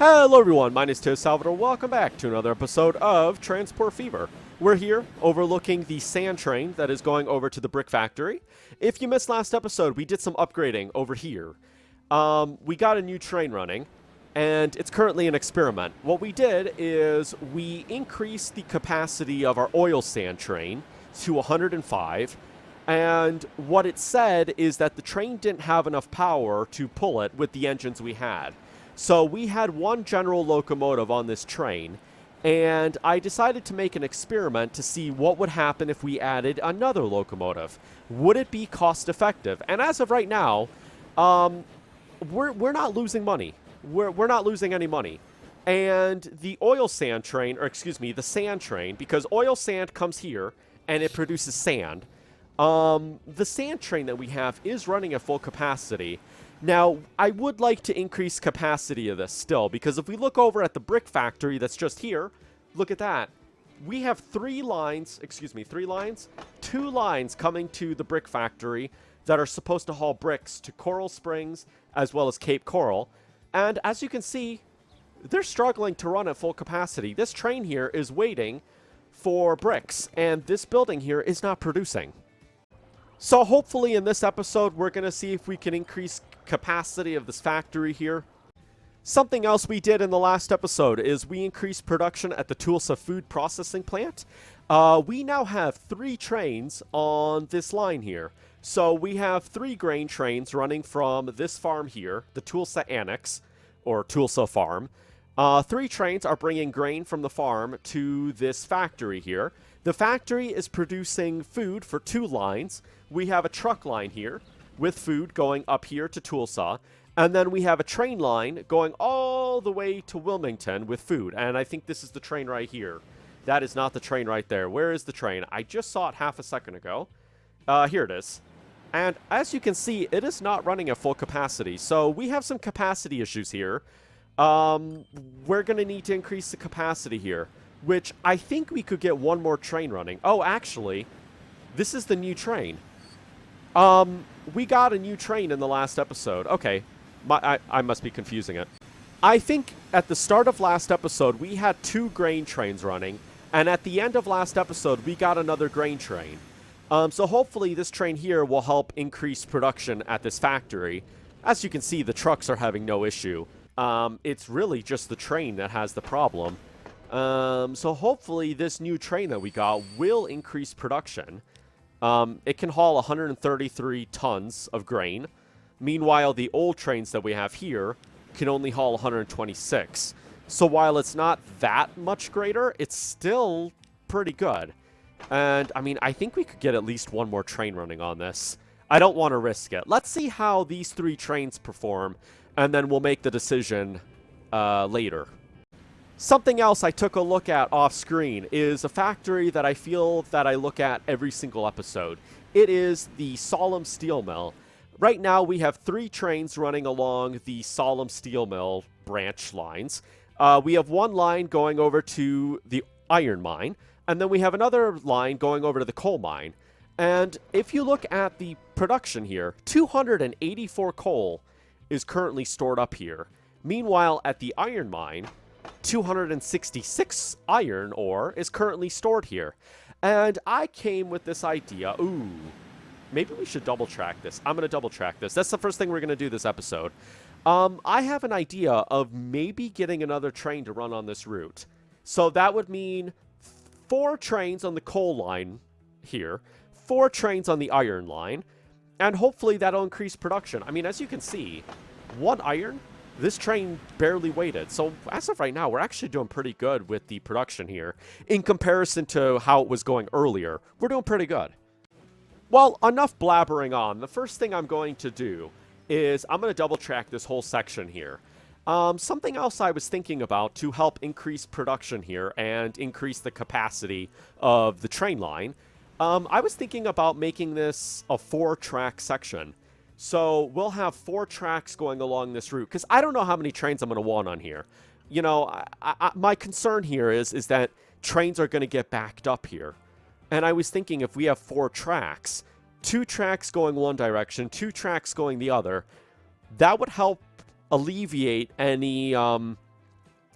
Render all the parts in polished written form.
Hello everyone, my name is Teo Salvador. Welcome back to another episode of Transport Fever. We're here overlooking the sand train that is going over to the brick factory. If you missed last episode, we did some upgrading over here. We got a new train running, and it's currently an experiment. What we did is we increased the capacity of our oil sand train to 105, and what it said is that the train didn't have enough power to pull it with the engines we had. So we had one general locomotive on this train, and I decided to make an experiment to see what would happen if we added another locomotive. Would it be cost effective? And as of right now, we're not losing money. We're not losing any money. And the oil sand train, or excuse me, the sand train, because oil sand comes here and it produces sand. The sand train that we have is running at full capacity. Now, I would like to increase capacity of this still, because if we look over at the brick factory that's just here, look at that. We have two lines coming to the brick factory that are supposed to haul bricks to Coral Springs as well as Cape Coral. And as you can see, they're struggling to run at full capacity. This train here is waiting for bricks, and this building here is not producing. So hopefully in this episode, we're going to see if we can increase capacity of this factory here. Something else we did in the last episode is we increased production at the Tulsa food processing plant. We now have 3 trains on this line here. So we have 3 grain trains running from this farm here, the Tulsa Annex, or Tulsa Farm. 3 trains are bringing grain from the farm to this factory here. The factory is producing food for 2 lines. We have a truck line here with food going up here to Tulsa. And then we have a train line going all the way to Wilmington with food. And I think this is the train right here. That is not the train right there. Where is the train? I just saw it half a second ago. Here it is. And as you can see, it is not running at full capacity. So we have some capacity issues here. We're going to need to increase the capacity here, which I think we could get one more train running. Oh, actually, this is the new train. We got a new train in the last episode. Okay, I must be confusing it. I think at the start of last episode, we had 2 grain trains running, and at the end of last episode, we got another grain train. So hopefully this train here will help increase production at this factory. As you can see, the trucks are having no issue. It's really just the train that has the problem. So hopefully this new train that we got will increase production. It can haul 133 tons of grain. Meanwhile, the old trains that we have here can only haul 126. So while it's not that much greater, it's still pretty good. And, I mean, I think we could get at least one more train running on this. I don't want to risk it. Let's see how these 3 trains perform, and then we'll make the decision later. Something else I took a look at off screen is a factory that I feel that I look at every single episode. It is the Solemn Steel Mill. Right now we have 3 trains running along the Solemn Steel Mill branch lines. We have one line going over to the iron mine, and then we have another line going over to the coal mine. And if you look at the production here, 284 coal is currently stored up here. Meanwhile, at the iron mine, 266 iron ore is currently stored here. And I came with this idea. Ooh, maybe we should double track this. I'm going to double track this. That's the first thing we're going to do this episode. I have an idea of maybe getting another train to run on this route. So that would mean 4 trains on the coal line here, 4 trains on the iron line, and hopefully that'll increase production. I mean, as you can see, 1 iron, this train barely waited. So as of right now, we're actually doing pretty good with the production here. In comparison to how it was going earlier, we're doing pretty good. Well, enough blabbering on. The first thing I'm going to do is I'm going to double track this whole section here. Something else I was thinking about to help increase production here and increase the capacity of the train line, I was thinking about making this a 4-track section. So we'll have 4 tracks going along this route, because I don't know how many trains I'm going to want on here. You know, my concern here is that trains are going to get backed up here. And I was thinking if we have 4 tracks, 2 tracks going one direction, 2 tracks going the other, that would help alleviate any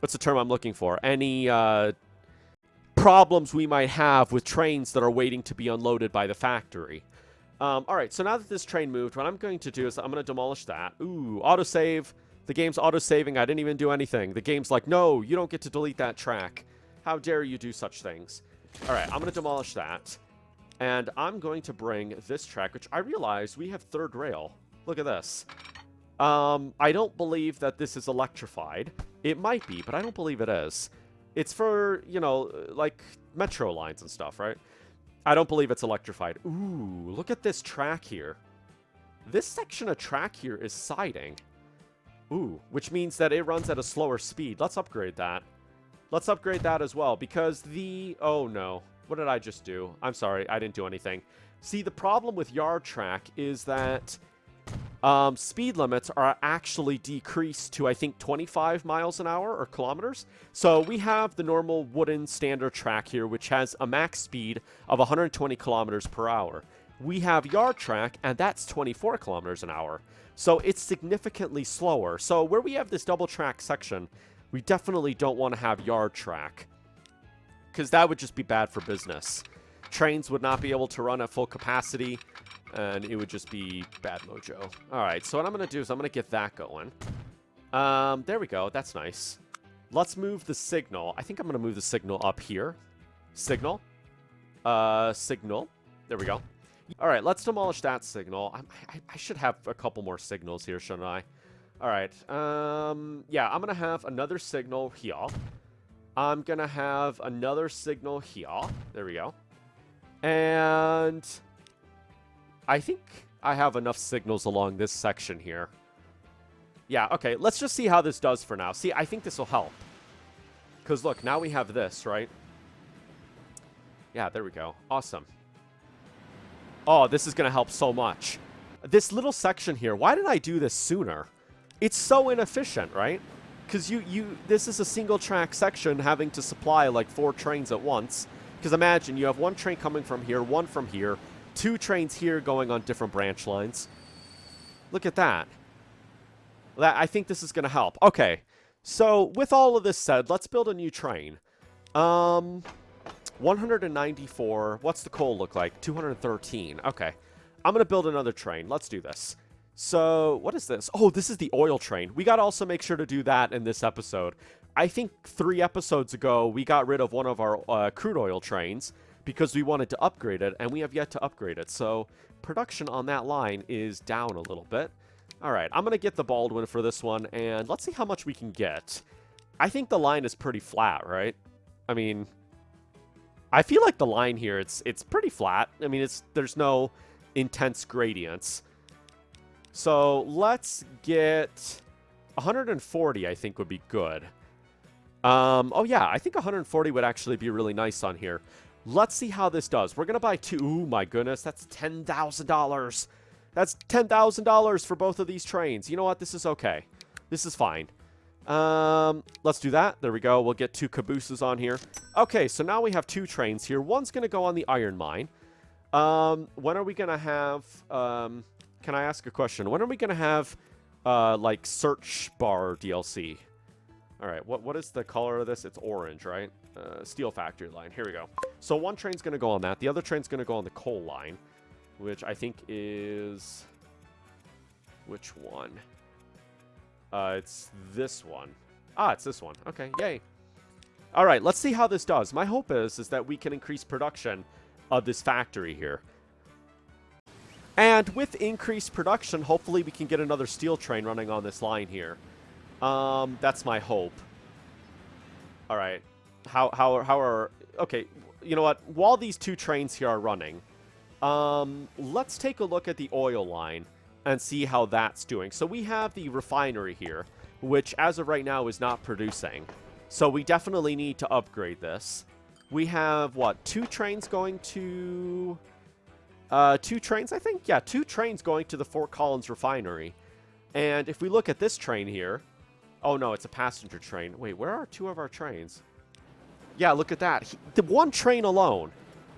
what's the term I'm looking for? Any problems we might have with trains that are waiting to be unloaded by the factory. All right, so now that this train moved, what I'm going to do is I'm going to demolish that. Ooh, autosave. The game's auto-saving. I didn't even do anything. The game's like, no, you don't get to delete that track. How dare you do such things? All right, I'm going to demolish that. And I'm going to bring this track, which I realize we have third rail. Look at this. I don't believe that this is electrified. It might be, but I don't believe it is. It's for, you know, like metro lines and stuff, right? I don't believe it's electrified. Ooh, look at this track here. This section of track here is siding. Ooh, which means that it runs at a slower speed. Let's upgrade that. Let's upgrade that as well, because the... Oh, no. What did I just do? I'm sorry, I didn't do anything. See, the problem with yard track is that speed limits are actually decreased to, I think, 25 miles an hour or kilometers. So we have the normal wooden standard track here, which has a max speed of 120 kilometers per hour. We have yard track, and that's 24 kilometers an hour. So it's significantly slower. So where we have this double track section, we definitely don't want to have yard track, because that would just be bad for business. Trains would not be able to run at full capacity, and it would just be bad mojo. All right, so what I'm going to do is I'm going to get that going. There we go. That's nice. Let's move the signal. I think I'm going to move the signal up here. Signal. Signal. There we go. All right, let's demolish that signal. I should have a couple more signals here, shouldn't I? All right. Yeah, I'm going to have another signal here. I'm going to have another signal here. There we go. And I think I have enough signals along this section here. Yeah, okay. Let's just see how this does for now. See, I think this will help. Because, look, now we have this, right? Yeah, there we go. Awesome. Oh, this is going to help so much. This little section here, why did I do this sooner? It's so inefficient, right? Because this is a single track section having to supply like 4 trains at once. Because imagine you have one train coming from here, one from here, 2 trains here going on different branch lines. Look at that. I think this is going to help. Okay, so with all of this said, let's build a new train. 194. What's the coal look like? 213. Okay, I'm going to build another train. Let's do this. So, what is this? Oh, this is the oil train. We got to also make sure to do that in this episode. I think 3 episodes ago, we got rid of one of our crude oil trains because we wanted to upgrade it, and we have yet to upgrade it. So, production on that line is down a little bit. All right, I'm going to get the Baldwin for this one, and let's see how much we can get. I think the line is pretty flat, right? I mean, I feel like the line here, it's pretty flat. I mean, there's no intense gradients. So let's get 140, I think would be good. Oh yeah, I think 140 would actually be really nice on here. Let's see how this does. We're going to buy 2. Ooh, my goodness, that's $10,000. That's $10,000 for both of these trains. You know what? This is okay. This is fine. Let's do that. There we go. We'll get 2 cabooses on here. Okay, so now we have 2 trains here. One's going to go on the iron mine. When are we going to have... can I ask a question? When are we going to have, like, search bar DLC? All right, what is the color of this? It's orange, right? Steel factory line. Here we go. So one train's going to go on that. The other train's going to go on the coal line, which I think is... Which one? It's this one. Ah, it's this one. Okay, yay. All right, let's see how this does. My hope is that we can increase production of this factory here. And with increased production, hopefully we can get another steel train running on this line here. That's my hope. All right. How are... Okay, you know what? While these 2 trains here are running, let's take a look at the oil line and see how that's doing. So we have the refinery here, which as of right now is not producing. So we definitely need to upgrade this. We have, what, 2 trains going to... 2 trains, I think? Yeah, 2 trains going to the Fort Collins refinery. And if we look at this train here... Oh, no, it's a passenger train. Wait, where are 2 of our trains? Yeah, look at that. The one train alone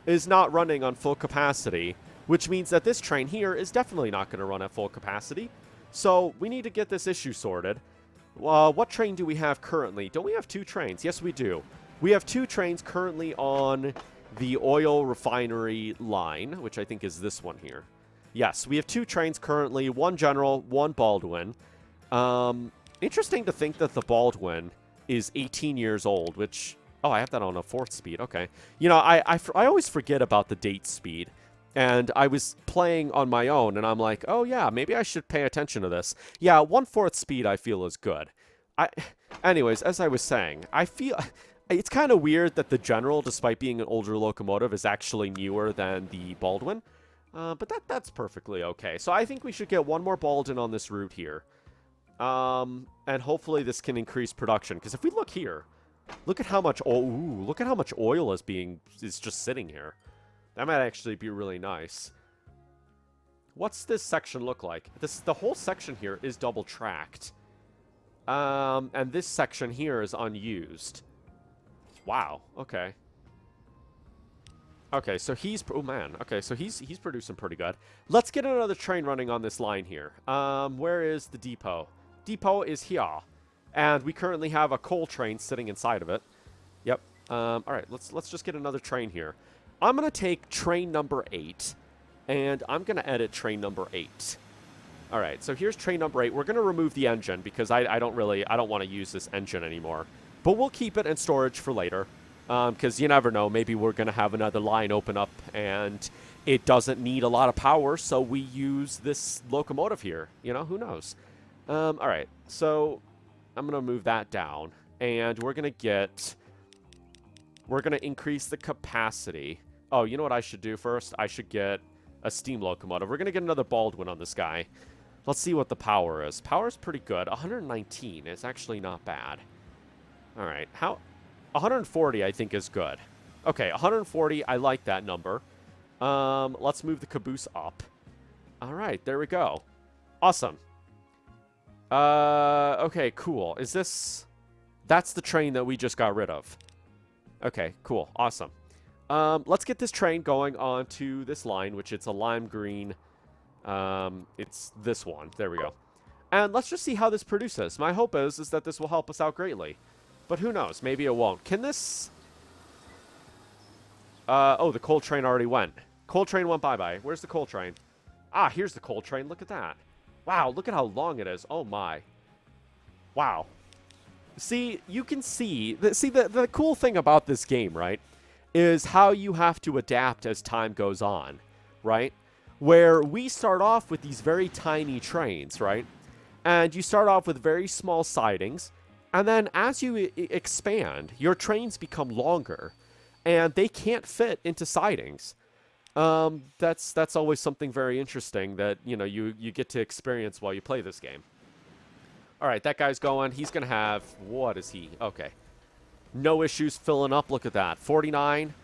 is not running on full capacity, which means that this train here is definitely not going to run at full capacity. So we need to get this issue sorted. What train do we have currently? Don't we have 2 trains? Yes, we do. We have 2 trains currently on the oil refinery line, which I think is this one here. Yes, we have 2 trains currently, 1 General, 1 Baldwin. Interesting to think that the Baldwin is 18 years old, which... Oh, I have that on a 4th speed. Okay. You know, I always forget about the date speed. And I was playing on my own, and I'm like, oh, yeah, maybe I should pay attention to this. Yeah, 1/4 speed I feel is good. Anyways, as I was saying, I feel... It's kind of weird that the General, despite being an older locomotive, is actually newer than the Baldwin. But that's perfectly okay. So I think we should get 1 more Baldwin on this route here. And hopefully this can increase production. Because if we look here, look at how much... look at how much oil is just sitting here. That might actually be really nice. What's this section look like? The whole section here is double tracked. And this section here is unused. Wow. Okay. Okay, so he's... Oh, man. Okay, so he's producing pretty good. Let's get another train running on this line here. Where is the depot? Depot is here. And we currently have a coal train sitting inside of it. Yep. All right, let's just get another train here. I'm going to take train number 8, and I'm going to edit train number 8. All right, so here's train number 8. We're going to remove the engine because I don't want to use this engine anymore. But we'll keep it in storage for later because you never know. Maybe we're going to have another line open up, and it doesn't need a lot of power, so we use this locomotive here. You know, who knows? All right, so I'm going to move that down, and we're going to increase the capacity. Oh, you know what I should do first? I should get a steam locomotive. We're going to get another Baldwin on this guy. Let's see what the power is. Power is pretty good. 119 is actually not bad. All right. 140, I think, is good. Okay, 140. I like that number. Let's move the caboose up. All right, there we go. Awesome. Okay, cool. Is this... That's the train that we just got rid of. Okay, cool. Awesome. Let's get this train going onto this line, which it's a lime green. It's this one. There we go. And let's just see how this produces. My hope is that this will help us out greatly. But who knows? Maybe it won't. Can this... oh, the coal train already went. Coal train went bye-bye. Where's the coal train? Ah, here's the coal train. Look at that. Wow, look at how long it is. Oh, my. Wow. See, you can see... The cool thing about this game, right, is how you have to adapt as time goes on, right? Where we start off with these very tiny trains, right? And you start off with very small sidings, and then as you expand, your trains become longer, and they can't fit into sidings. That's always something very interesting that, you know, you get to experience while you play this game. All right, that guy's going. He's going to have... What is he? Okay. No issues filling up. Look at that. 49.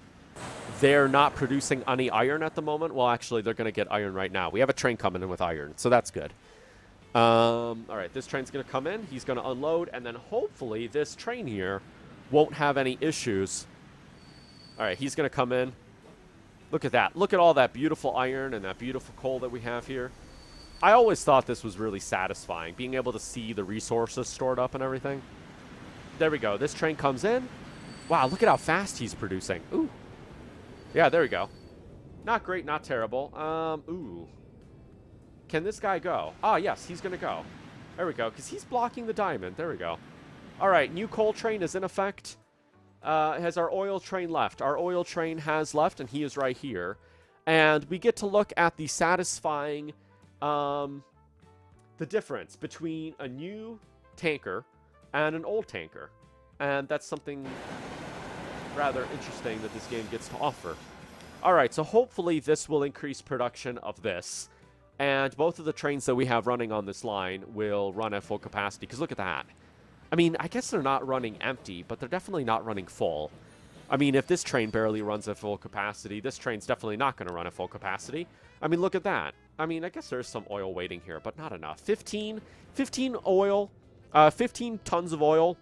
They're not producing any iron at the moment. Well, actually, they're going to get iron right now. We have a train coming in with iron, so that's good. All right, this train's going to come in. He's going to unload, and then hopefully this train here won't have any issues. All right, he's going to come in. Look at that. Look at all that beautiful iron and that beautiful coal that we have here. I always thought this was really satisfying, being able to see the resources stored up and everything. There we go. This train comes in. Wow, look at how fast he's producing. Ooh. Yeah, there we go. Not great, not terrible. Ooh. Can this guy go? Ah, yes, he's going to go. There we go, because he's blocking the diamond. There we go. All right, new coal train is in effect. Has our oil train left? Our oil train has left, and he is right here. And we get to look at the satisfying... the difference between a new tanker and an old tanker. And that's something rather interesting that this game gets to offer. Alright, so hopefully this will increase production of this. And both of the trains that we have running on this line will run at full capacity. Because look at that. I mean, I guess they're not running empty, but they're definitely not running full. I mean, if this train barely runs at full capacity, this train's definitely not going to run at full capacity. I mean, look at that. I mean, I guess there's some oil waiting here, but not enough. 15 oil, 15 tons of oil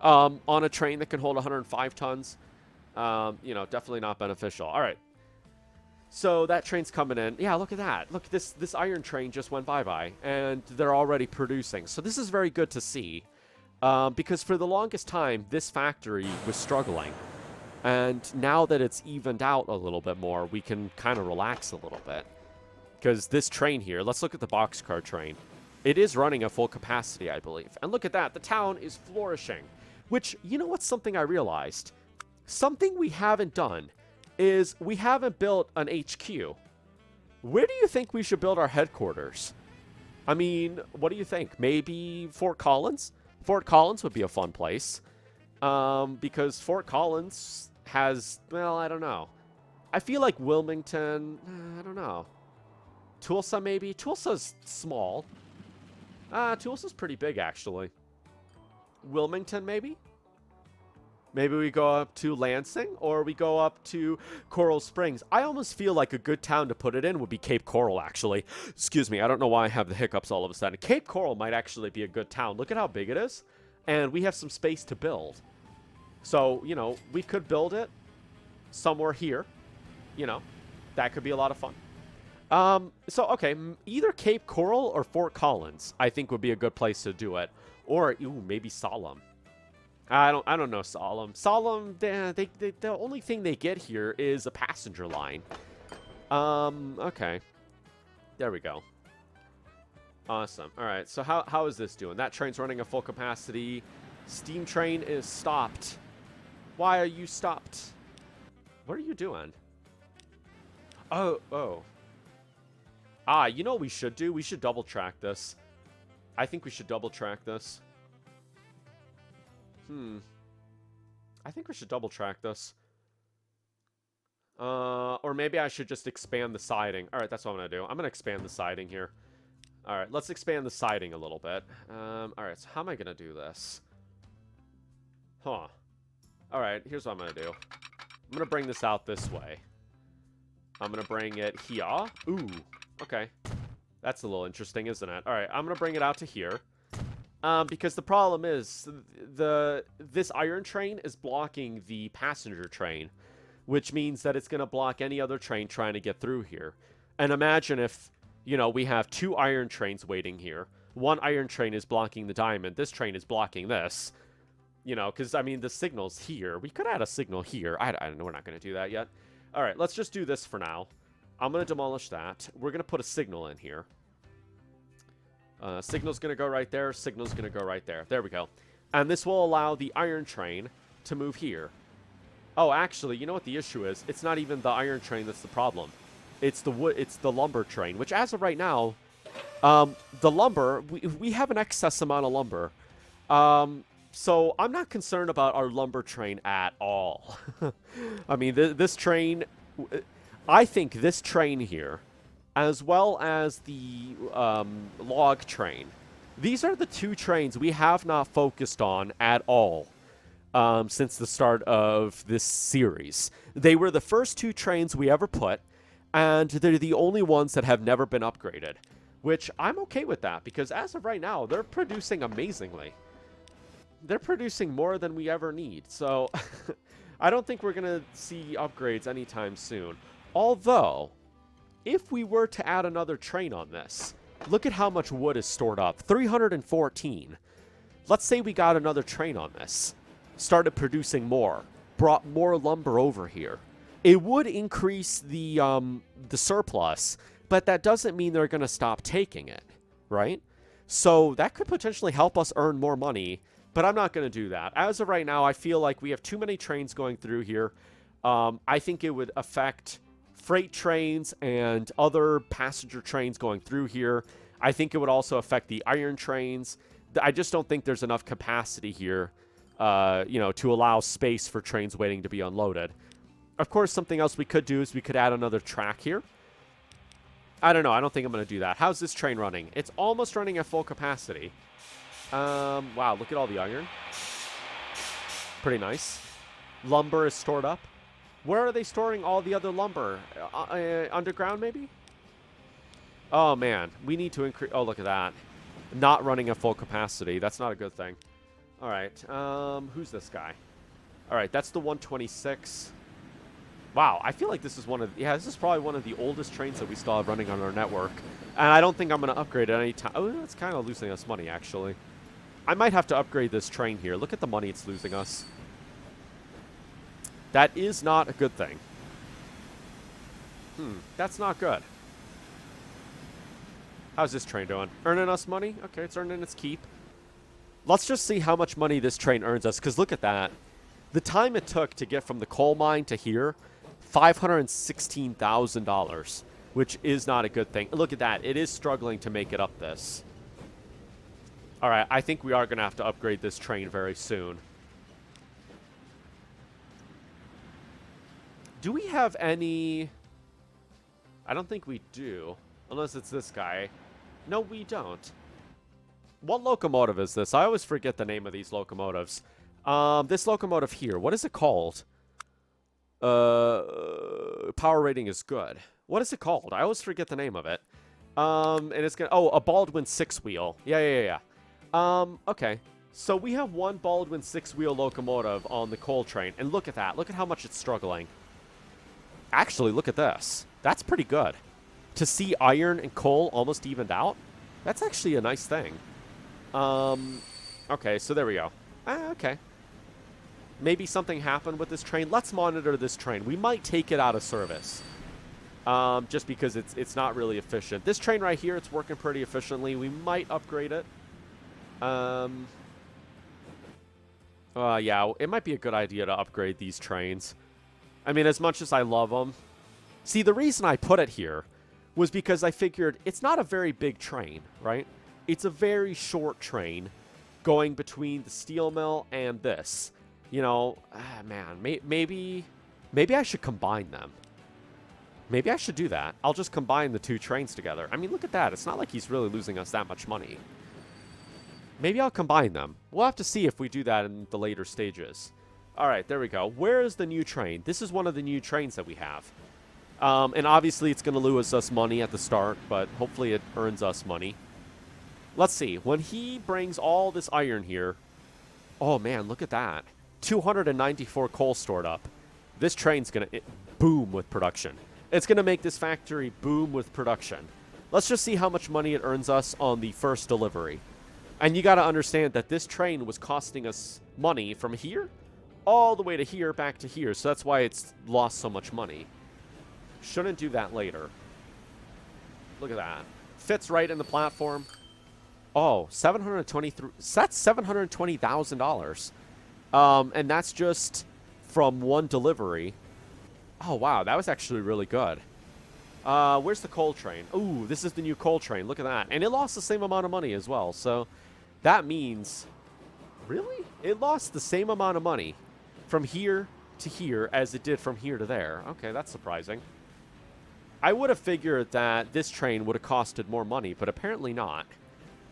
on a train that can hold 105 tons. You know, definitely not beneficial. All right. So that train's coming in. Yeah, look at that. Look, this iron train just went bye-bye, and they're already producing. So this is very good to see, because for the longest time, this factory was struggling. And now that it's evened out a little bit more, we can kind of relax a little bit. Because this train here, let's look at the boxcar train. It is running at full capacity, I believe. And look at that, the town is flourishing. Which, you know what's something I realized? Something we haven't done is we haven't built an HQ. Where do you think we should build our headquarters? I mean, what do you think? Maybe Fort Collins? Fort Collins would be a fun place. Because Fort Collins has, well, I don't know. I feel like Wilmington, I don't know. Tulsa, maybe? Tulsa's small. Tulsa's pretty big, actually. Wilmington, maybe? Maybe we go up to Lansing, or we go up to Coral Springs. I almost feel like a good town to put it in would be Cape Coral, actually. Excuse me, I don't know why I have the hiccups all of a sudden. Cape Coral might actually be a good town. Look at how big it is. And we have some space to build. So, you know, we could build it somewhere here. You know, that could be a lot of fun. So, okay, either Cape Coral or Fort Collins, I think would be a good place to do it. Or, ooh, maybe Solemn. I don't know Solemn. Solemn, the only thing they get here is a passenger line. Okay. There we go. Awesome. All right, so how is this doing? That train's running at full capacity. Steam train is stopped. Why are you stopped? What are you doing? Oh. You know what we should do? We should double track this. I think we should double track this. I think we should double track this. Or maybe I should just expand the siding. Alright, that's what I'm going to do. I'm going to expand the siding here. Alright, let's expand the siding a little bit. Alright, so how am I going to do this? Alright, here's what I'm going to do. I'm going to bring this out this way. I'm going to bring it here. Ooh, okay. That's a little interesting, isn't it? Alright, I'm going to bring it out to here. Because the problem is, this iron train is blocking the passenger train, which means that it's going to block any other train trying to get through here. And imagine if, you know, we have two iron trains waiting here. One iron train is blocking the diamond. This train is blocking this. You know, because, I mean, the signal's here. We could add a signal here. I don't know. We're not going to do that yet. All right, let's just do this for now. I'm going to demolish that. We're going to put a signal in here. Signal's going to go right there. Signal's going to go right there. There we go. And this will allow the iron train to move here. Oh, actually, you know what the issue is? It's not even the iron train that's the problem. It's the wood. It's the lumber train, which as of right now, the lumber, we have an excess amount of lumber. So I'm not concerned about our lumber train at all. I mean, this train, I think this train here, as well as the log train. These are the two trains we have not focused on at all since the start of this series. They were the first two trains we ever put, and they're the only ones that have never been upgraded, which I'm okay with that, because as of right now, they're producing amazingly. They're producing more than we ever need, so I don't think we're going to see upgrades anytime soon. Although, if we were to add another train on this, look at how much wood is stored up. 314. Let's say we got another train on this. Started producing more. Brought more lumber over here. It would increase the surplus, but that doesn't mean they're going to stop taking it, right? So that could potentially help us earn more money, but I'm not going to do that. As of right now, I feel like we have too many trains going through here. I think it would affect freight trains and other passenger trains going through here. I think it would also affect the iron trains. I just don't think there's enough capacity here, you know, to allow space for trains waiting to be unloaded. Of course, something else we could do is we could add another track here. I don't know. I don't think I'm going to do that. How's this train running? It's almost running at full capacity. Wow, look at all the iron. Pretty nice. Lumber is stored up. Where are they storing all the other lumber? Underground, maybe? Oh, man. We need to increase... Oh, look at that. Not running at full capacity. That's not a good thing. All right. Who's this guy? All right, that's the 126. Wow, I feel like this is one of... Yeah, this is probably one of the oldest trains that we still have running on our network. And I don't think I'm going to upgrade it any time. Oh, it's kind of losing us money, actually. I might have to upgrade this train here. Look at the money it's losing us. That is not a good thing. That's not good. How's this train doing? Earning us money? Okay, it's earning its keep. Let's just see how much money this train earns us, because look at that. The time it took to get from the coal mine to here, $516,000, which is not a good thing. Look at that. It is struggling to make it up this. All right, I think we are going to have to upgrade this train very soon. Do we have any... I don't think we do, unless it's this guy. No, we don't. What locomotive is this? I always forget the name of these locomotives. This locomotive here, what is it called? Power rating is good. What is it called? I always forget the name of it. And it's gonna... Oh, a Baldwin 6-wheel. Yeah. Okay. So we have one Baldwin 6-wheel locomotive on the coal train. And look at that. Look at how much it's struggling. Actually, look at this. That's pretty good. To see iron and coal almost evened out, that's actually a nice thing. Okay, so there we go. Okay. Maybe something happened with this train. Let's monitor this train. We might take it out of service. Just because it's not really efficient. This train right here, it's working pretty efficiently. We might upgrade it. Yeah, it might be a good idea to upgrade these trains. I mean, as much as I love them. See, the reason I put it here was because I figured it's not a very big train, right? It's a very short train going between the steel mill and this. You know, man, maybe I should combine them. Maybe I should do that. I'll just combine the two trains together. I mean, look at that. It's not like he's really losing us that much money. Maybe I'll combine them. We'll have to see if we do that in the later stages. All right, there we go. Where is the new train? This is one of the new trains that we have. And obviously, it's going to lose us money at the start, but hopefully it earns us money. Let's see. When he brings all this iron here... Oh, man, look at that. 294 coal stored up. This train's going to boom with production. It's going to make this factory boom with production. Let's just see how much money it earns us on the first delivery. And you got to understand that this train was costing us money from here all the way to here, back to here. So that's why it's lost so much money. Shouldn't do that later. Look at that. Fits right in the platform. Oh, $723. That's $720,000. And that's just from one delivery. Oh, wow. That was actually really good. Where's the coal train? Ooh, this is the new coal train. Look at that. And it lost the same amount of money as well. So that means... Really? It lost the same amount of money from here to here as it did from here to there. Okay, that's surprising. I would have figured that this train would have costed more money, but apparently not.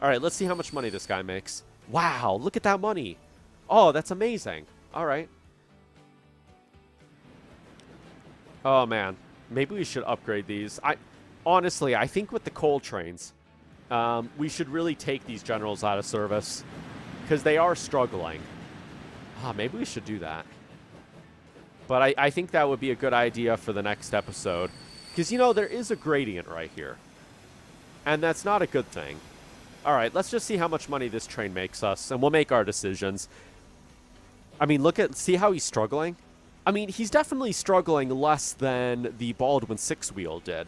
All right, let's see how much money this guy makes. Wow, look at that money. Oh, that's amazing. All right. Oh, man. Maybe we should upgrade these. Honestly, I think with the coal trains, we should really take these generals out of service because they are struggling. Maybe we should do that. But I think that would be a good idea for the next episode. Because, you know, there is a gradient right here. And that's not a good thing. All right, let's just see how much money this train makes us, and we'll make our decisions. I mean, see how he's struggling? I mean, he's definitely struggling less than the Baldwin 6-wheel did.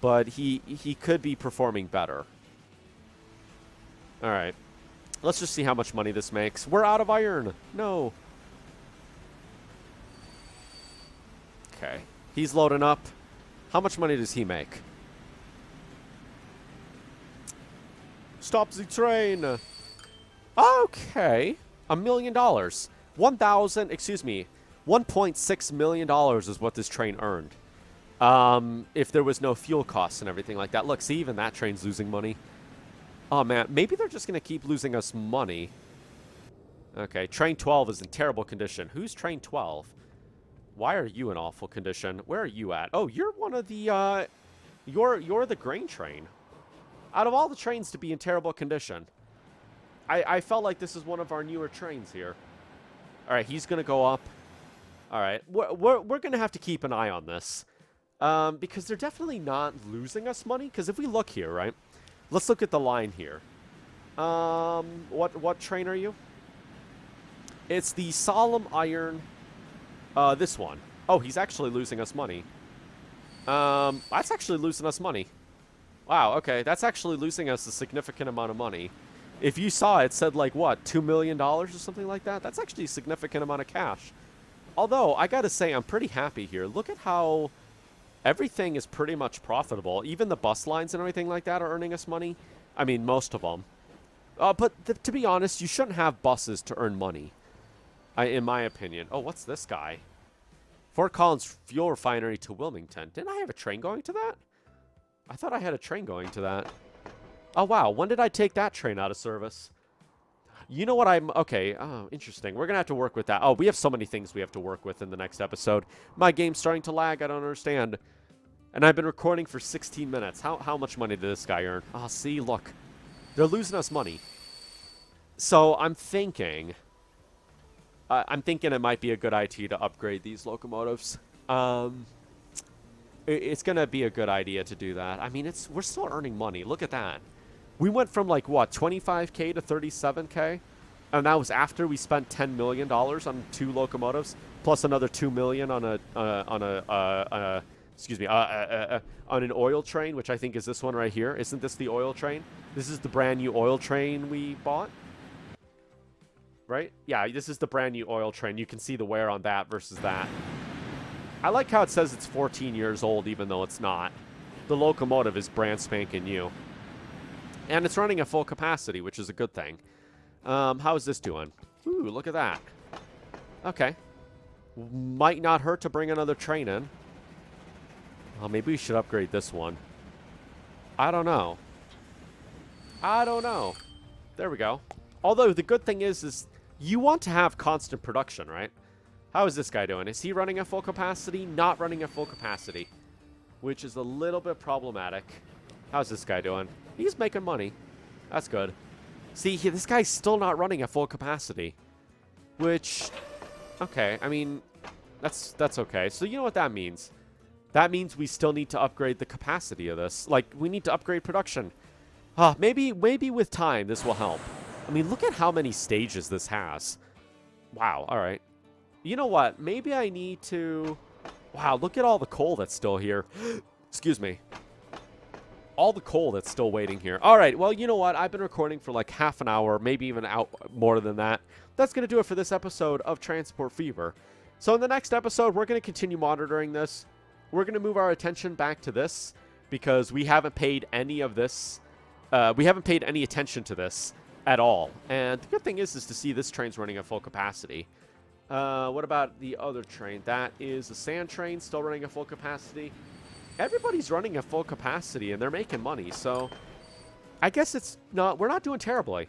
But he could be performing better. All right. Let's just see how much money this makes. We're out of iron. No. Okay. He's loading up. How much money does he make? Stop the train. Okay. $1 million. $1.6 million is what this train earned. If there was no fuel costs and everything like that. Look, see, even that train's losing money. Oh, man. Maybe they're just going to keep losing us money. Okay. Train 12 is in terrible condition. Who's train 12? Why are you in awful condition? Where are you at? Oh, you're one of the, you're the grain train. Out of all the trains to be in terrible condition, I felt like this is one of our newer trains here. All right, he's going to go up. All right. We're going to have to keep an eye on this. Because they're definitely not losing us money. Because if we look here, right? Let's look at the line here. What train are you? It's the Solemn Iron. This one. Oh, he's actually losing us money. That's actually losing us money. Wow, okay. That's actually losing us a significant amount of money. If you saw it said like, what, $2 million or something like that? That's actually a significant amount of cash. Although, I gotta say, I'm pretty happy here. Look at how everything is pretty much profitable. Even the bus lines and everything like that are earning us money. I mean, most of them. But to be honest, you shouldn't have buses to earn money. In my opinion. Oh, what's this guy? Fort Collins Fuel Refinery to Wilmington. Didn't I have a train going to that? I thought I had a train going to that. Oh, wow. When did I take that train out of service? You know what I'm... Okay. Oh, interesting. We're going to have to work with that. Oh, we have so many things we have to work with in the next episode. My game's starting to lag. I don't understand. And I've been recording for 16 minutes. How much money did this guy earn? Oh, see, look. They're losing us money. So I'm thinking... it might be a good idea to upgrade these locomotives. It's going to be a good idea to do that. I mean, we're still earning money. Look at that. We went from, like, what, 25K to 37K? And that was after we spent $10 million on 2 locomotives, plus another $2 million on an oil train, which I think is this one right here. Isn't this the oil train? This is the brand new oil train we bought. Right? Yeah, this is the brand new oil train. You can see the wear on that versus that. I like how it says it's 14 years old, even though it's not. The locomotive is brand spanking new. And it's running at full capacity, which is a good thing. How is this doing? Ooh, look at that. Okay. Might not hurt to bring another train in. Well, maybe we should upgrade this one. I don't know. There we go. Although, the good thing is you want to have constant production, right? How is this guy doing? Is he running at full capacity? Not running at full capacity. Which is a little bit problematic. How's this guy doing? He's making money. That's good. See, this guy's still not running at full capacity. Which, okay, I mean, that's okay. So you know what that means? That means we still need to upgrade the capacity of this. Like, we need to upgrade production. Maybe with time this will help. I mean, look at how many stages this has. Wow, all right. You know what? Maybe I need to... Wow, look at all the coal that's still here. Excuse me. All the coal that's still waiting here. All right, well, you know what? I've been recording for like half an hour, maybe even out more than that. That's going to do it for this episode of Transport Fever. So in the next episode, we're going to continue monitoring this. We're going to move our attention back to this because we haven't paid any of this. We haven't paid any attention to this at all. And the good thing is to see this train's running at full capacity. What about the other train? That is a sand train, still running at full capacity. Everybody's running at full capacity, and they're making money, so I guess we're not doing terribly.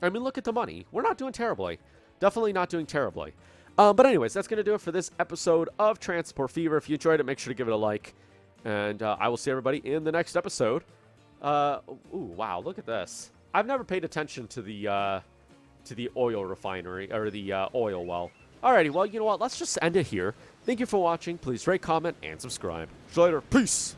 I mean, look at the money. We're not doing terribly. Definitely not doing terribly. But anyways, that's going to do it for this episode of Transport Fever. If you enjoyed it, make sure to give it a like, and I will see everybody in the next episode. Ooh, wow, look at this. I've never paid attention to the oil refinery, or the oil well. Alrighty, well, you know what? Let's just end it here. Thank you for watching. Please rate, comment, and subscribe. See you later. Peace!